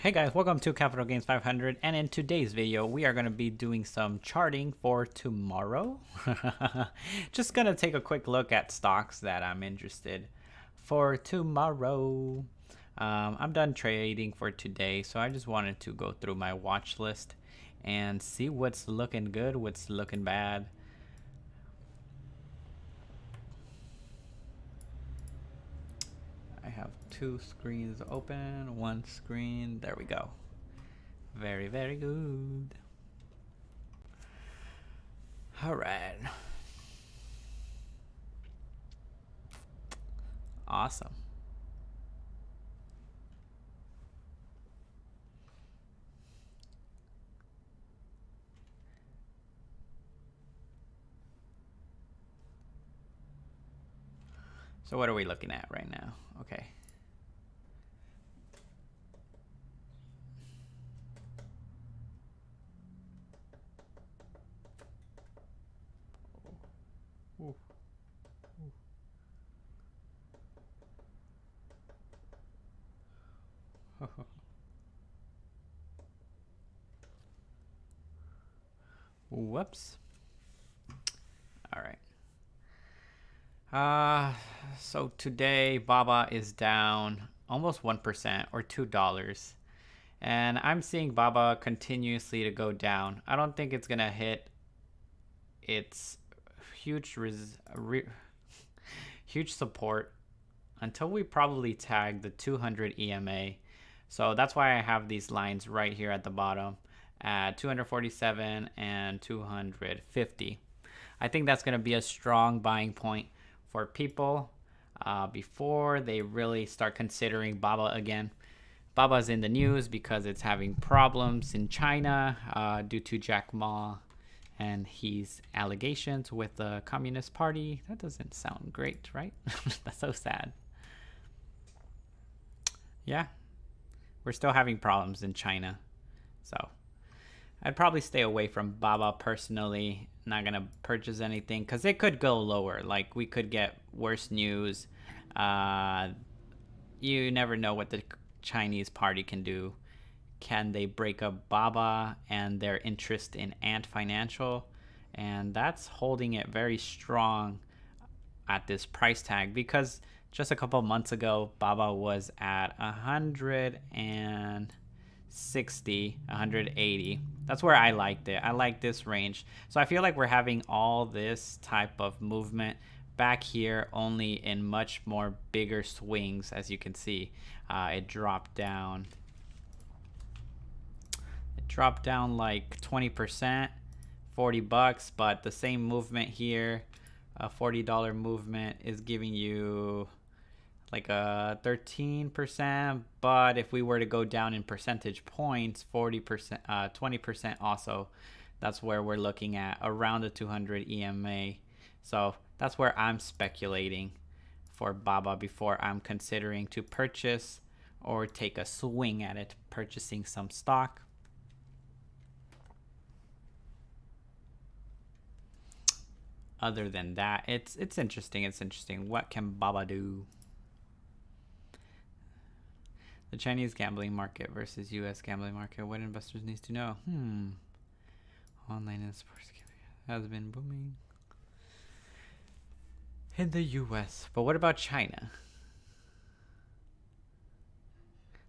Hey guys, welcome to Capital Gains 500, and in today's video we are going to be doing some charting for tomorrow. Just going to take a quick look at stocks that I'm interested for tomorrow. I'm done trading for today, so I just wanted to go through my watch list and see what's looking good, what's looking bad. I have two screens open, one screen, there we go. Very, very good. All right. Awesome. So what are we looking at right now? Okay. Ooh. Ooh. Whoops. All right. So today Baba is down almost 1% or $2. And I'm seeing Baba continuously to go down. I don't think it's gonna hit its huge huge support until we probably tag the 200 EMA. So that's why I have these lines right here at the bottom at 247 and 250. I think that's going to be a strong buying point for people before they really start considering Baba again. Baba's in the news because it's having problems in China due to Jack Ma and his allegations with the Communist Party. That doesn't sound great, right? That's so sad. Yeah, we're still having problems in China. So I'd probably stay away from Baba personally. Not going to purchase anything because it could go lower. Like we could get worse news. You never know what the Chinese party can do. Can they break up Baba and their interest in Ant Financial? And that's holding it very strong at this price tag because just a couple months ago, Baba was at 160, 180. That's where I liked it. I like this range. So I feel like we're having all this type of movement back here, only in much more bigger swings. As you can see, it dropped down. It dropped down like 20%, $40, but the same movement here, a $40 movement is giving you like a 13%, but if we were to go down in percentage points, 40%, 20% also, that's where we're looking at around the 200 EMA. So that's where I'm speculating for Baba before I'm considering to purchase or take a swing at it, purchasing some stock. Other than that, it's interesting. It's interesting. What can Baba do? The Chinese gambling market versus U.S. gambling market. What investors need to know? Online and sports gambling has been booming in the U.S. But what about China?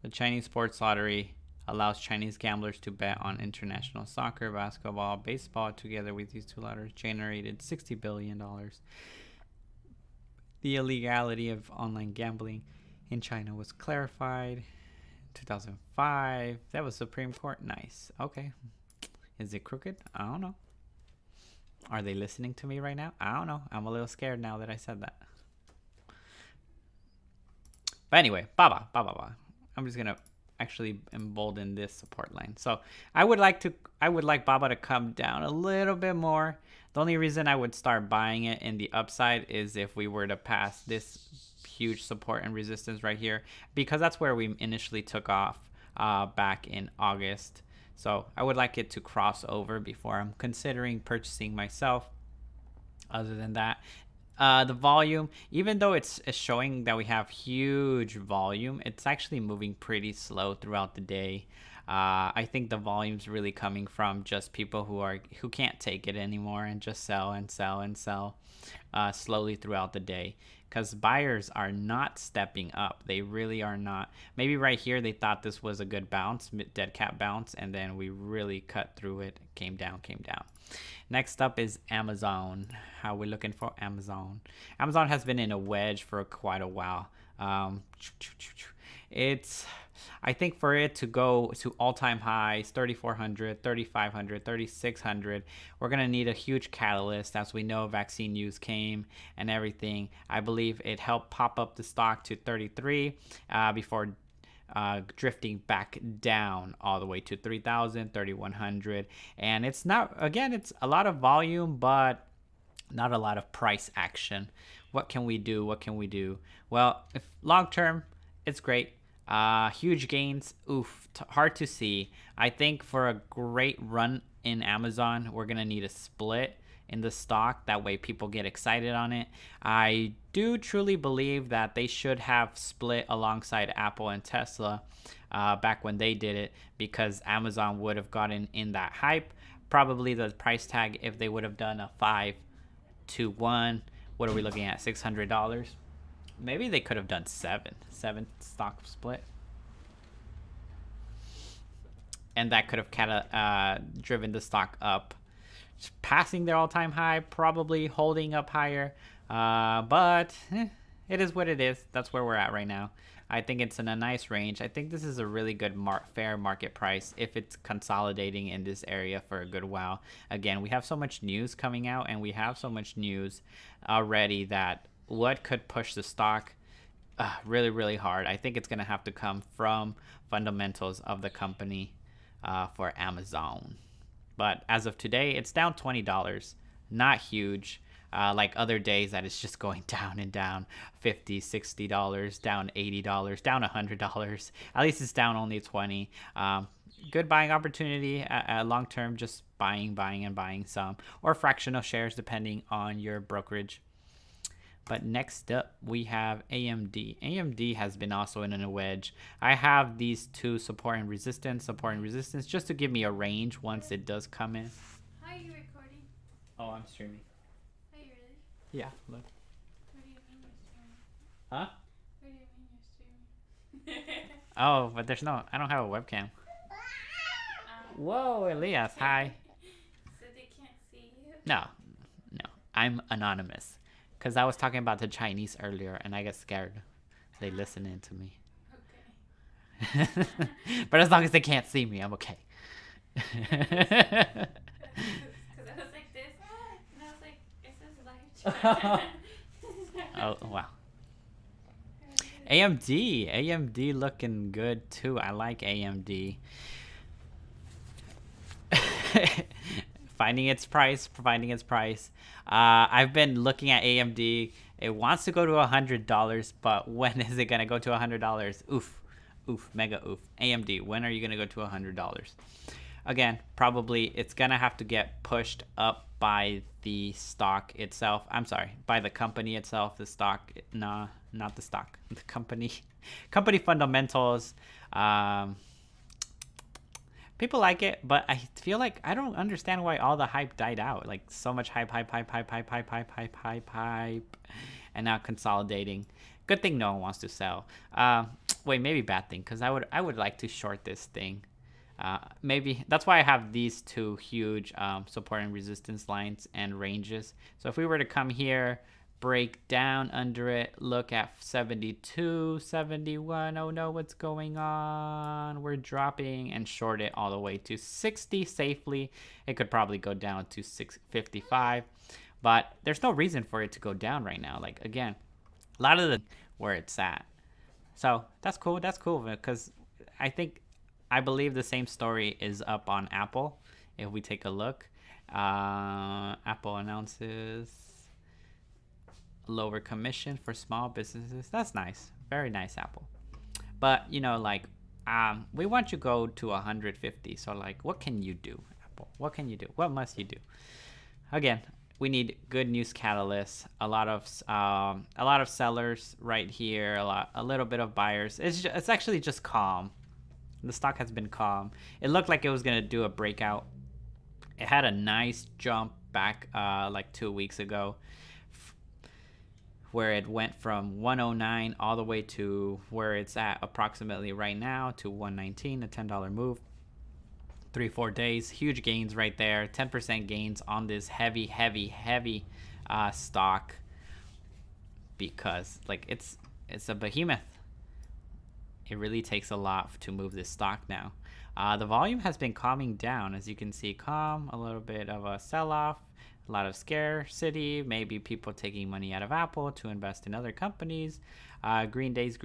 The Chinese sports lottery allows Chinese gamblers to bet on international soccer, basketball, baseball. Together with these two lotteries, generated $60 billion. The illegality of online gambling in China was clarified in 2005. That was Supreme Court. Nice. Okay. Is it crooked? I don't know. Are they listening to me right now? I don't know. I'm a little scared now that I said that. But anyway, Baba. I'm just gonna actually embolden this support line. So I would like Baba to come down a little bit more. The only reason I would start buying it in the upside is if we were to pass this huge support and resistance right here, because that's where we initially took off back in August. So I would like it to cross over before I'm considering purchasing myself. Other than that, The volume, even though it's showing that we have huge volume, it's actually moving pretty slow throughout the day. I think the volume's really coming from just people who can't take it anymore and just sell and sell and sell slowly throughout the day. Because buyers are not stepping up. They really are not. Maybe right here they thought this was a good bounce, dead cat bounce, and then we really cut through it. Came down, came down. Next up is Amazon. How are we looking for Amazon? Amazon has been in a wedge for quite a while. I think for it to go to all-time highs, 3,400, 3,500, 3,600, we're going to need a huge catalyst. As we know, vaccine news came and everything. I believe it helped pop up the stock to 33 before drifting back down all the way to 3,000, 3,100. And it's not, again, it's a lot of volume, but not a lot of price action. What can we do? What can we do? Well, if long term, it's great. Huge gains, hard to see. I think for a great run in Amazon, we're gonna need a split in the stock. That way people get excited on it. I do truly believe that they should have split alongside Apple and Tesla back when they did it, because Amazon would have gotten in that hype. Probably the price tag, if they would have done a 5-to-1, what are we looking at, $600? Maybe they could have done seven stock split, and that could have driven the stock up, passing their all-time high, probably holding up higher. But it is what it is. That's where we're at right now. I think it's in a nice range. I think this is a really good fair market price if it's consolidating in this area for a good while. Again, we have so much news coming out, and we have so much news already that what could push the stock really, really hard. I think it's going to have to come from fundamentals of the company for Amazon. But as of today, it's down $20. Not huge. Like other days that it's just going down and down, $50, $60, down $80, down $100. At least it's down only 20. Good buying opportunity long term, just buying and buying some, or fractional shares depending on your brokerage. But next up, we have AMD. AMD has been also in a wedge. I have these two support and resistance, just to give me a range once it does come in. How are you recording? Oh, I'm streaming. Are you really? Yeah, look. What do you mean you're streaming? Huh? What do you mean you're streaming? Oh, but I don't have a webcam. Whoa, Elias, hi. So they can't see you? No, I'm anonymous. Because I was talking about the Chinese earlier, and I get scared. They listening to me. Okay. But as long as they can't see me, I'm okay. Because I was like this, and I was like, it says live chat. Oh, wow. AMD looking good too. I like AMD. Finding its price. I've been looking at AMD. It wants to go to $100, but when is it gonna go to $100? Oof, mega oof. AMD, when are you gonna go to $100? Again, probably it's gonna have to get pushed up by the stock itself. I'm sorry, by the company itself. The stock, nah, not the stock. The company fundamentals. People like it, but I feel like I don't understand why all the hype died out. Like so much hype, and now consolidating. Good thing no one wants to sell. Wait, maybe bad thing, because I would like to short this thing. Maybe that's why I have these two huge support and resistance lines and ranges. So if we were to come here, break down under it, look at 72, 71, oh no, what's going on? We're dropping, and short it all the way to 60 safely. It could probably go down to 655, but there's no reason for it to go down right now. Like, again, a lot of the where it's at. So that's cool, because I believe the same story is up on Apple. If we take a look, Apple announces lower commission for small businesses. That's nice. Very nice, Apple. But, like, we want you to go to 150. So, like, what can you do, Apple? What can you do? What must you do? Again, we need good news catalysts. A lot of sellers right here. A little bit of buyers. It's actually just calm. The stock has been calm. It looked like it was gonna do a breakout. It had a nice jump back like 2 weeks ago, where it went from 109 all the way to where it's at approximately right now to 119, a $10 move. 3-4 days, huge gains right there. 10% gains on this heavy stock, because like it's a behemoth. It really takes a lot to move this stock now. The volume has been calming down, as you can see. Calm, a little bit of a sell-off, a lot of scarcity, maybe people taking money out of Apple to invest in other companies. Green days,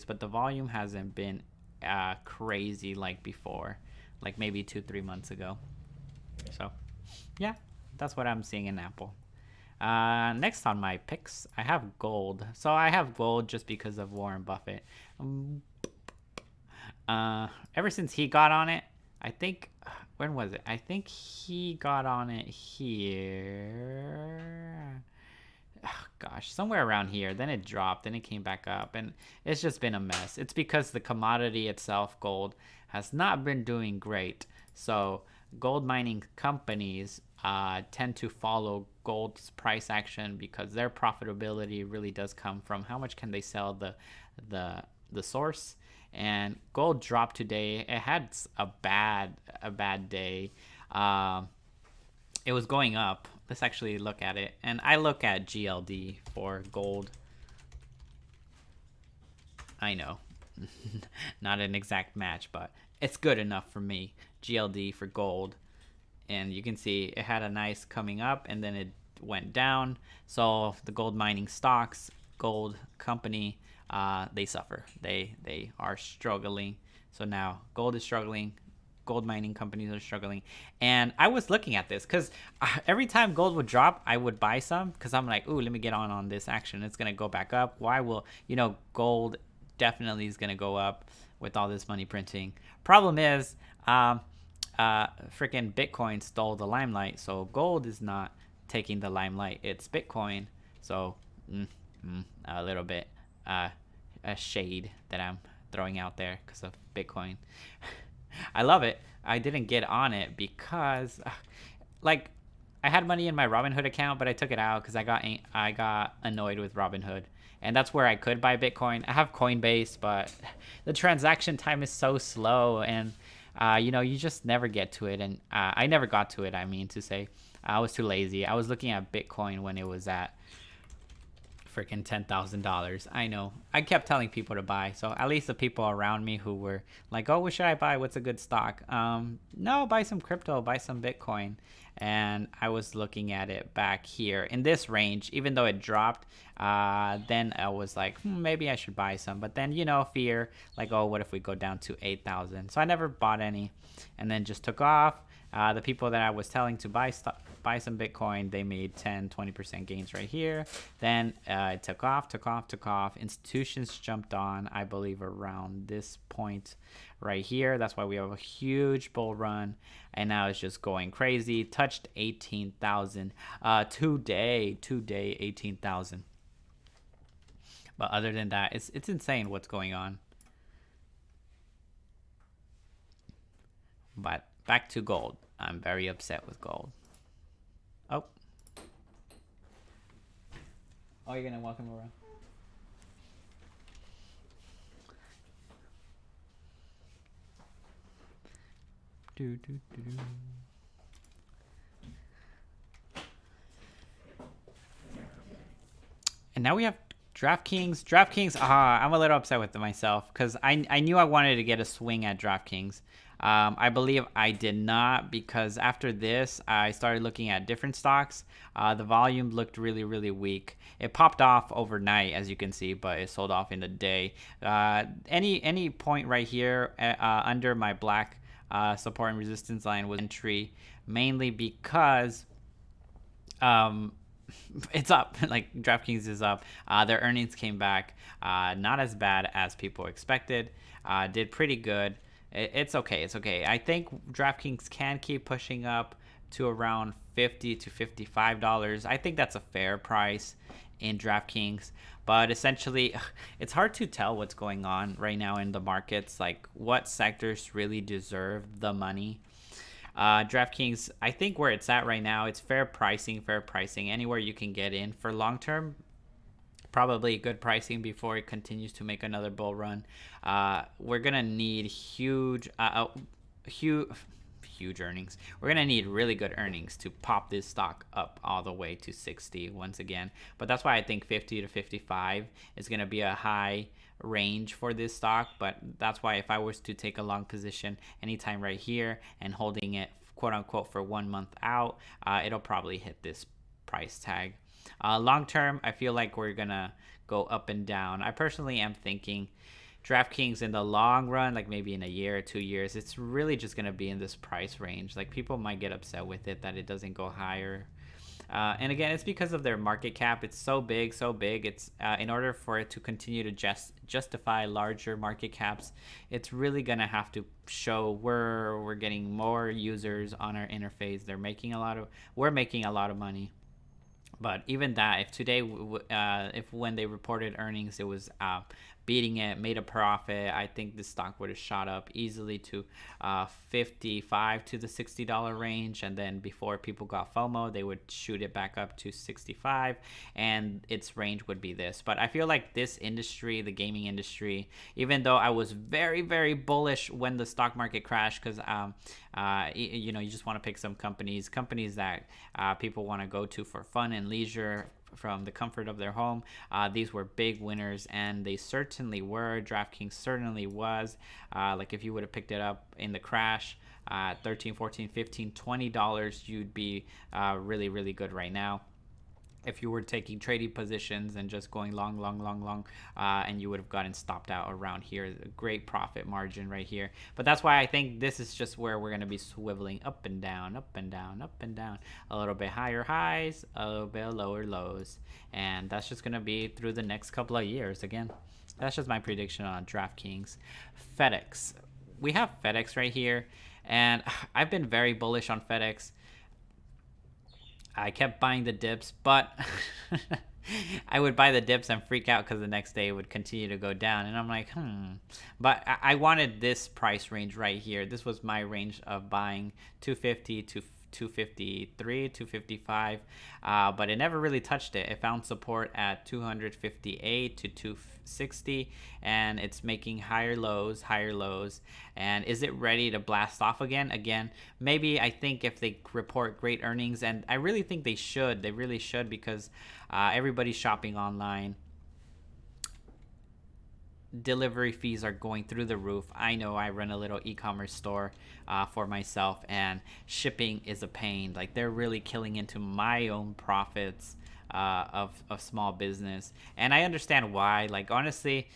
but the volume hasn't been crazy like before, like maybe 2-3 months ago. So yeah, that's what I'm seeing in Apple. Next on my picks, I have gold. So I have gold just because of Warren Buffett. Ever since he got on it, I think, when was it? I think he got on it here. Oh, gosh, somewhere around here. Then it dropped, then it came back up, and it's just been a mess. It's because the commodity itself, gold, has not been doing great. So gold mining companies tend to follow gold's price action, because their profitability really does come from how much can they sell the source. And gold dropped today. It had a bad day. It was going up. Let's actually look at it. And I look at GLD for gold. I know, not an exact match, but it's good enough for me. GLD for gold. And you can see it had a nice coming up, and then it went down. So the gold mining stocks, gold company, they suffer. They are struggling. So now gold is struggling. Gold mining companies are struggling. And I was looking at this because every time gold would drop, I would buy some, because I'm like, ooh, let me get on this action. It's going to go back up. Why will, gold definitely is going to go up with all this money printing. Problem is, freaking Bitcoin stole the limelight. So gold is not taking the limelight. It's Bitcoin. So a little bit a shade that I'm throwing out there because of Bitcoin. I love it. I didn't get on it because I had money in my Robinhood account, but I took it out because I got annoyed with Robinhood. And that's where I could buy Bitcoin. I have Coinbase, but the transaction time is so slow, and you just never get to it. And I never got to it, I mean to say. I was too lazy. I was looking at Bitcoin when it was at freaking $10,000. I know. I kept telling people to buy. So at least the people around me who were like, oh, what should I buy? What's a good stock? No, buy some crypto, buy some Bitcoin. And I was looking at it back here in this range, even though it dropped. Then I was like, maybe I should buy some. But then, fear, like, oh, what if we go down to 8,000? So I never bought any, and then just took off. The people that I was telling to buy some Bitcoin, they made 10-20% gains right here. Then it took off. Institutions jumped on, I believe, around this point right here. That's why we have a huge bull run, and now it's just going crazy. Touched 18,000 today 18,000. But other than that, it's insane what's going on. But back to gold. I'm very upset with gold. Oh, you're gonna walk him around. And now we have DraftKings. I'm a little upset with myself because I knew I wanted to get a swing at DraftKings. I believe I did not, because after this, I started looking at different stocks. The volume looked really, really weak. It popped off overnight, as you can see, but it sold off in the day. Any point right here under my black support and resistance line was entry, mainly because it's up. Like, DraftKings is up. Their earnings came back not as bad as people expected. Did pretty good. It's okay. I think DraftKings can keep pushing up to around $50 to $55. I think that's a fair price in DraftKings. But essentially, it's hard to tell what's going on right now in the markets, like what sectors really deserve the money. DraftKings, I think where it's at right now, it's fair pricing. Anywhere you can get in for long term, probably good pricing before it continues to make another bull run. We're gonna need huge earnings. We're gonna need really good earnings to pop this stock up all the way to 60 once again. But that's why I think 50 to 55 is gonna be a high range for this stock. But that's why if I was to take a long position anytime right here and holding it quote unquote for 1 month out, it'll probably hit this price tag. Long term, I feel like we're gonna go up and down. I personally am thinking DraftKings in the long run, like maybe in a year or 2 years, it's really just gonna be in this price range. Like people might get upset with it that it doesn't go higher. And again, it's because of their market cap. It's so big. It's in order for it to continue to justify larger market caps, it's really gonna have to show we're getting more users on our interface. We're making a lot of money. But even that, if today, if when they reported earnings, it was beating it, made a profit, I think the stock would have shot up easily to 55 to the $60 range. And then before people got FOMO, they would shoot it back up to 65, and its range would be this. But I feel like this industry, the gaming industry, even though I was very, very bullish when the stock market crashed, because you just want to pick some companies that people want to go to for fun and leisure from the comfort of their home. These were big winners, and they certainly were. DraftKings certainly was. Like if you would have picked it up in the crash, $13, $14, $15, $20, you'd be really, really good right now. If you were taking trading positions and just going long, and you would have gotten stopped out around here. A great profit margin right here. But that's why I think this is just where we're going to be swiveling up and down. A little bit higher highs, a little bit lower lows. And that's just going to be through the next couple of years. Again, that's just my prediction on DraftKings. FedEx. We have FedEx right here. And I've been very bullish on FedEx. I kept buying the dips, but I would buy the dips and freak out because the next day it would continue to go down. And I'm like, But I wanted this price range right here. This was my range of buying 250 to 253, 255, but it never really touched it. It found support at 258 to 260, and it's making higher lows. And is it ready to blast off again? Maybe. I think if they report great earnings, and I really think they really should, because everybody's shopping online. Delivery fees are going through the roof. I know I run a little e-commerce store for myself, and shipping is a pain. Like they're really killing into my own profits of small business, and I understand why. Like honestly,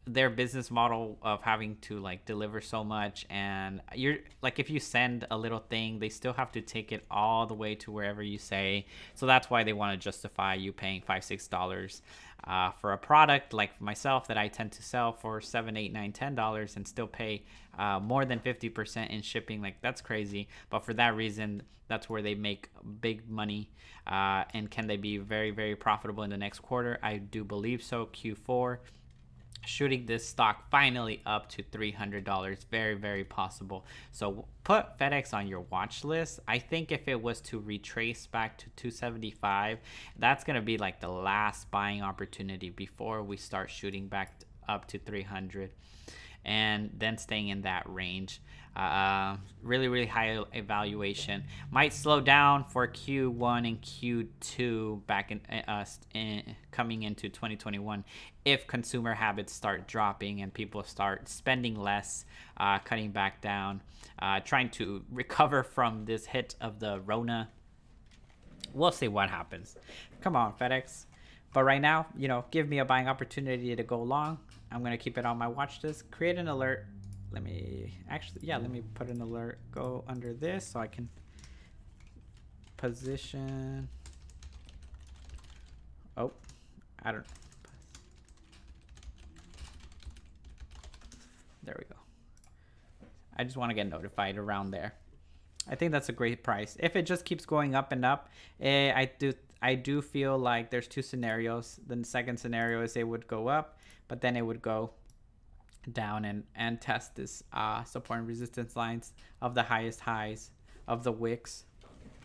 their business model of having to like deliver so much, and you're like, if you send a little thing, they still have to take it all the way to wherever you say. So that's why they want to justify you paying $5-6 for a product like myself that I tend to sell for $7, $8, $9, $10 and still pay more than 50% in shipping. Like that's crazy. But for that reason, that's where they make big money. And can they be very, very profitable in the next quarter? I do believe so. Q4. Shooting this stock finally up to $300. Very, very possible. So put FedEx on your watch list. I think if it was to retrace back to 275, that's going to be like the last buying opportunity before we start shooting back up to 300, and then staying in that range. Really, really high evaluation. Might slow down for Q1 and Q2 back in coming into 2021 if consumer habits start dropping and people start spending less, cutting back down, trying to recover from this hit of the Rona. We'll see what happens. Come on, FedEx. But right now, give me a buying opportunity to go long. I'm going to keep it on my watch list. Create an alert. Let me put an alert. Go under this so I can position. Oh, I don't. There we go. I just want to get notified around there. I think that's a great price. If it just keeps going up and up, I do feel like there's two scenarios. The second scenario is it would go up, but then it would go down and test this support and resistance lines of the highest highs of the wicks.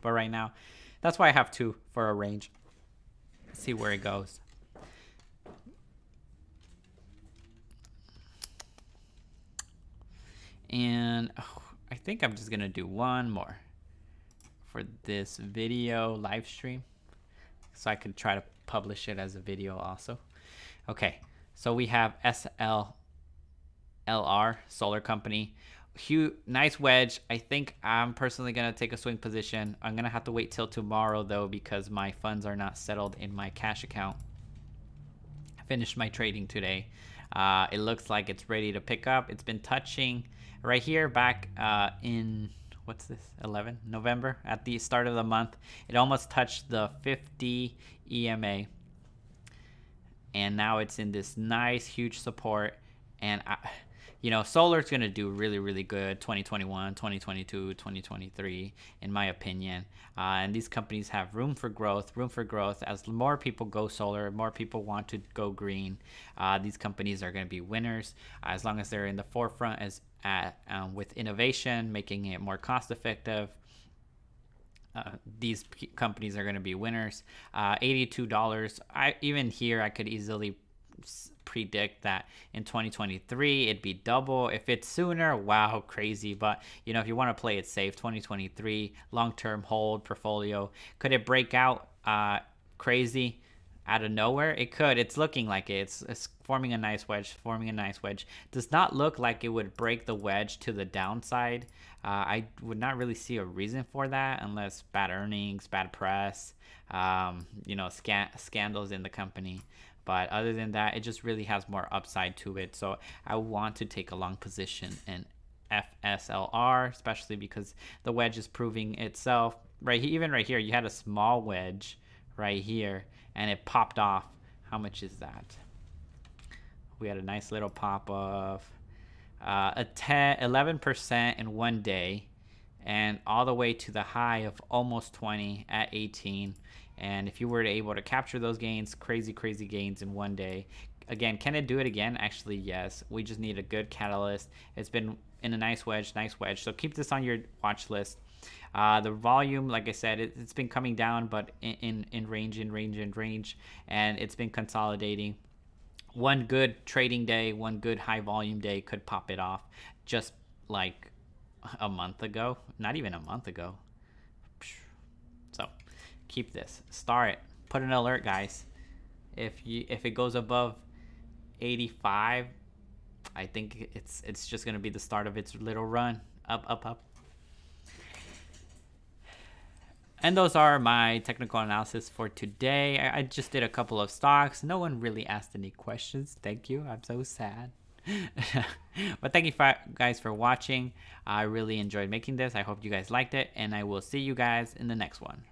But right now, that's why I have two for a range. Let's see where it goes. And I think I'm just gonna do one more for this video live stream, so I could try to publish it as a video also. Okay, so we have SLLR Solar Company. Nice wedge. I think I'm personally gonna take a swing position. I'm gonna have to wait till tomorrow though, because my funds are not settled in my cash account. I finished my trading today. It looks like it's ready to pick up. It's been touching right here back in what's this, 11 November, at the start of the month. It almost touched the 50 EMA, and now it's in this nice huge support. And you know, solar's going to do really, really good 2021, 2022, 2023, in my opinion. And these companies have room for growth. As more people go solar, more people want to go green. These companies are going to be winners as long as they're in the forefront with innovation, making it more cost effective. These companies are going to be winners. $82. Even here, I could easily predict that in 2023 it'd be double. If it's sooner, wow, crazy. But you know, if you want to play it safe, 2023 long-term hold portfolio. Could it break out crazy out of nowhere? It could. It's looking like it. It's forming a nice wedge. Does not look like it would break the wedge to the downside. I would not really see a reason for that unless bad earnings, bad press, you know, scandals in the company. But other than that, it just really has more upside to it. So I want to take a long position in FSLR, especially because the wedge is proving itself. Even right here, you had a small wedge right here, and it popped off. How much is that? We had a nice little pop of 11% in one day, and all the way to the high of almost 20 at 18. And if you were able to capture those gains, crazy gains in one day. Again, can it do it again? Actually, yes. We just need a good catalyst. It's been in a nice wedge. So keep this on your watch list. The volume, like I said, it's been coming down, but in range, and it's been consolidating. One good trading day, one good high volume day could pop it off, just like a month ago. Not even a month ago. So keep this, star it, put an alert, guys. If it goes above 85, I think it's just gonna be the start of its little run up. And those are my technical analysis for today. I just did a couple of stocks. No one really asked any questions. Thank you. I'm so sad. But thank you guys for watching. I really enjoyed making this. I hope you guys liked it, and I will see you guys in the next one.